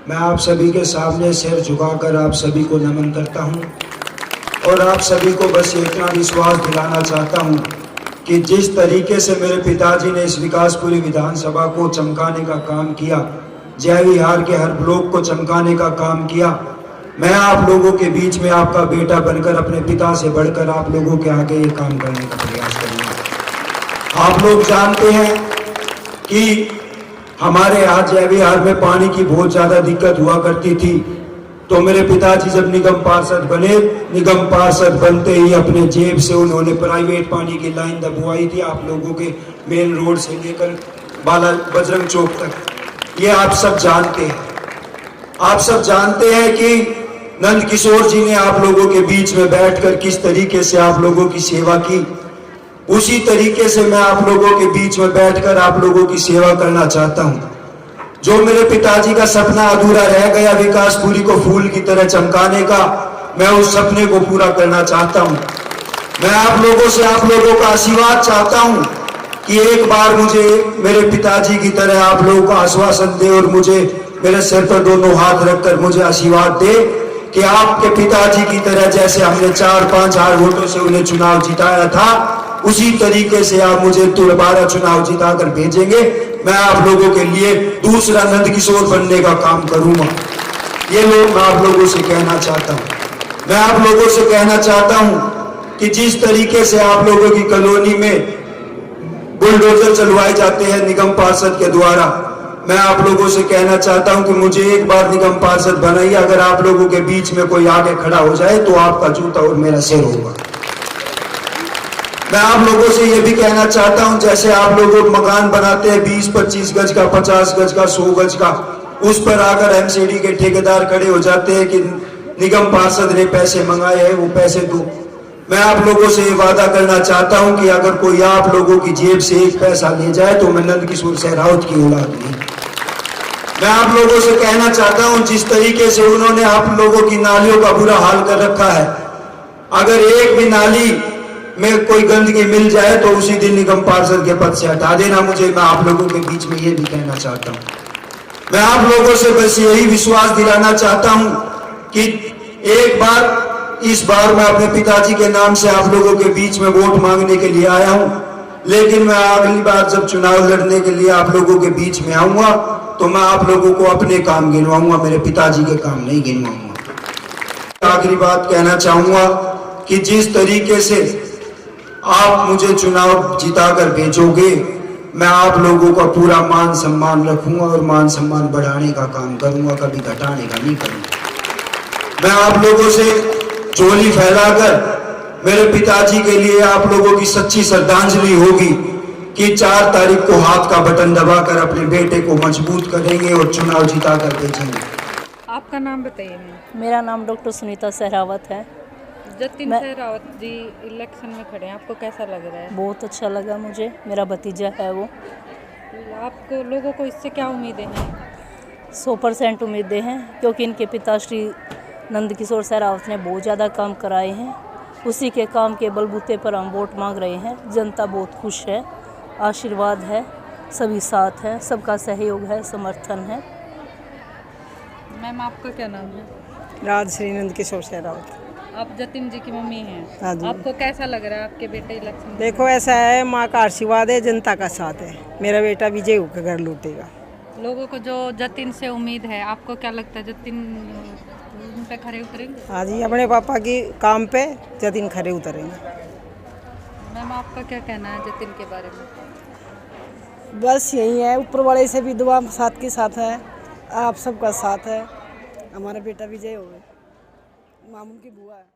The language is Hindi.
मैं आप सभी के सामने सिर झुकाकर आप सभी को नमन करता हूं और आप सभी को बस इतना विश्वास दिलाना चाहता हूं कि जिस तरीके से मेरे पिताजी ने इस विकासपुरी विधानसभा को चमकाने का काम किया, जय विहार के हर ब्लॉक को चमकाने का काम किया, मैं आप लोगों के बीच में आपका बेटा बनकर अपने पिता से बढ़कर आप लोगों के आगे ये काम करने का प्रयास करूंगा। आप लोग जानते हैं कि हमारे यहाँ जय विहार में पानी की बहुत ज्यादा दिक्कत हुआ करती थी, तो मेरे पिताजी जब निगम पार्षद बने, निगम पार्षद बनते ही अपने जेब से उन्होंने प्राइवेट पानी की लाइन दबवाई थी आप लोगों के मेन रोड से लेकर बाला बजरंग चौक तक। ये आप सब जानते हैं। आप सब जानते हैं कि नंद किशोर जी ने आप लोगों के बीच में बैठकर किस तरीके से आप लोगों की सेवा की। उसी तरीके से मैं आप लोगों के बीच में बैठकर आप लोगों की सेवा करना चाहता हूं। जो मेरे पिताजी का सपना अधूरा रह गया विकासपुरी को फूल की तरह चमकाने का, मैं उस सपने को पूरा करना चाहता हूं। मैं आप लोगों से आप लोगों का आशीर्वाद चाहता हूं कि एक बार मुझे मेरे पिताजी की तरह आप लोगों का आश्वासन दे और मुझे मेरे सिर पर दोनों हाथ रखकर मुझे आशीर्वाद दे कि आपके पिताजी की तरह जैसे हमने 4-5 हजार वोटों से उन्हें चुनाव जिताया था, उसी तरीके से आप मुझे दोबारा चुनाव जिताकर भेजेंगे। मैं आप लोगों के लिए दूसरा नंद किशोर बनने का काम करूंगा। ये लोग मैं आप लोगों से कहना चाहता हूं। मैं आप लोगों से कहना चाहता हूं कि जिस तरीके से आप लोगों की कॉलोनी में बुलडोजर चलवाए जाते हैं निगम पार्षद के द्वारा, मैं आप लोगों से कहना चाहता हूं कि मुझे एक बार निगम पार्षद बनाइए। अगर आप लोगों के बीच में कोई आगे खड़ा हो जाए तो आपका जूता और मेरा सिर होगा। मैं आप लोगों से यह भी कहना चाहता हूं, जैसे आप लोग मकान बनाते हैं 20-25 गज का, 50 गज का, 100 गज का, उस पर आकर एमसीडी के ठेकेदार खड़े हो जाते हैं कि निगम पार्षद ने पैसे मंगाए हैं, वो पैसे दो। मैं आप लोगों से ये वादा करना चाहता हूं कि अगर कोई आप लोगों की जेब से एक पैसा ले जाए तो मैं नंद किशोर सहरावत की औलाद नहीं। मैं आप लोगों से कहना चाहता हूं, जिस तरीके से उन्होंने आप लोगों की नालियों का बुरा हाल कर रखा है, अगर एक भी नाली में कोई गंदगी मिल जाए तो उसी दिन निगम पार्षद के पद से हटा देना मुझे। मैं आप लोगों के बीच में ये भी कहना चाहता हूं। मैं आप लोगों से बस यही विश्वास दिलाना चाहता हूं कि एक बार, इस बार मैं अपने पिताजी के नाम से आप लोगों के बीच में वोट मांगने के लिए आया हूं, लेकिन मैं अगली बार जब चुनाव लड़ने के लिए आप लोगों के बीच में आऊंगा तो मैं आप लोगों को अपने काम गिनवाऊंगा, मेरे पिताजी के काम नहीं गिनवाऊंगा। आखिरी बात कहना चाहूंगा कि जिस तरीके से आप मुझे चुनाव जिताकर भेजोगे, मैं आप लोगों का पूरा मान सम्मान रखूंगा और मान सम्मान बढ़ाने का काम करूंगा, कभी घटाने का नहीं करूंगा। मैं आप लोगों से झोली फैलाकर मेरे पिताजी के लिए आप लोगों की सच्ची श्रद्धांजलि होगी कि 4 तारीख को हाथ का बटन दबाकर अपने बेटे को मजबूत करेंगे और चुनाव जिताकर भेजेंगे। आपका नाम बताइए। मेरा नाम डॉक्टर सुनीता सहरावत है। जतिन सहरावत जी इलेक्शन में खड़े हैं, आपको कैसा लग रहा है? बहुत अच्छा लगा मुझे, मेरा भतीजा है वो। आपको लोगों को इससे क्या उम्मीदें हैं? 100% उम्मीदें हैं, क्योंकि इनके पिता श्री नंद किशोर सहरावत ने बहुत ज़्यादा काम कराए हैं। उसी के काम के बलबूते पर हम वोट मांग रहे हैं। जनता बहुत खुश है, आशीर्वाद है, सभी साथ हैं, सबका सहयोग है, समर्थन है। मैम आपका क्या नाम है? राजश्री नंद किशोर सहरावत। आप जतिन जी की मम्मी हैं। हाँ जी। आपको कैसा लग रहा है आपके बेटे इलेक्शन में? देखो ऐसा है, माँ का आशीर्वाद है, जनता का साथ है। मेरा बेटा विजय होकर घर लूटेगा। लोगों को जो जतिन से उम्मीद है, आपको क्या लगता है जतिन उन पे खरे उतरेंगे? हाँ जी, अपने पापा की काम पे जतिन खरे उतरेंगे। मैम आपका क्या कहना है जतिन के बारे में? बस यही है, ऊपर वाले से भी दुआ साथ के साथ है, आप सबका साथ है। हमारा बेटा विजय होगा, मामू की बुआ है।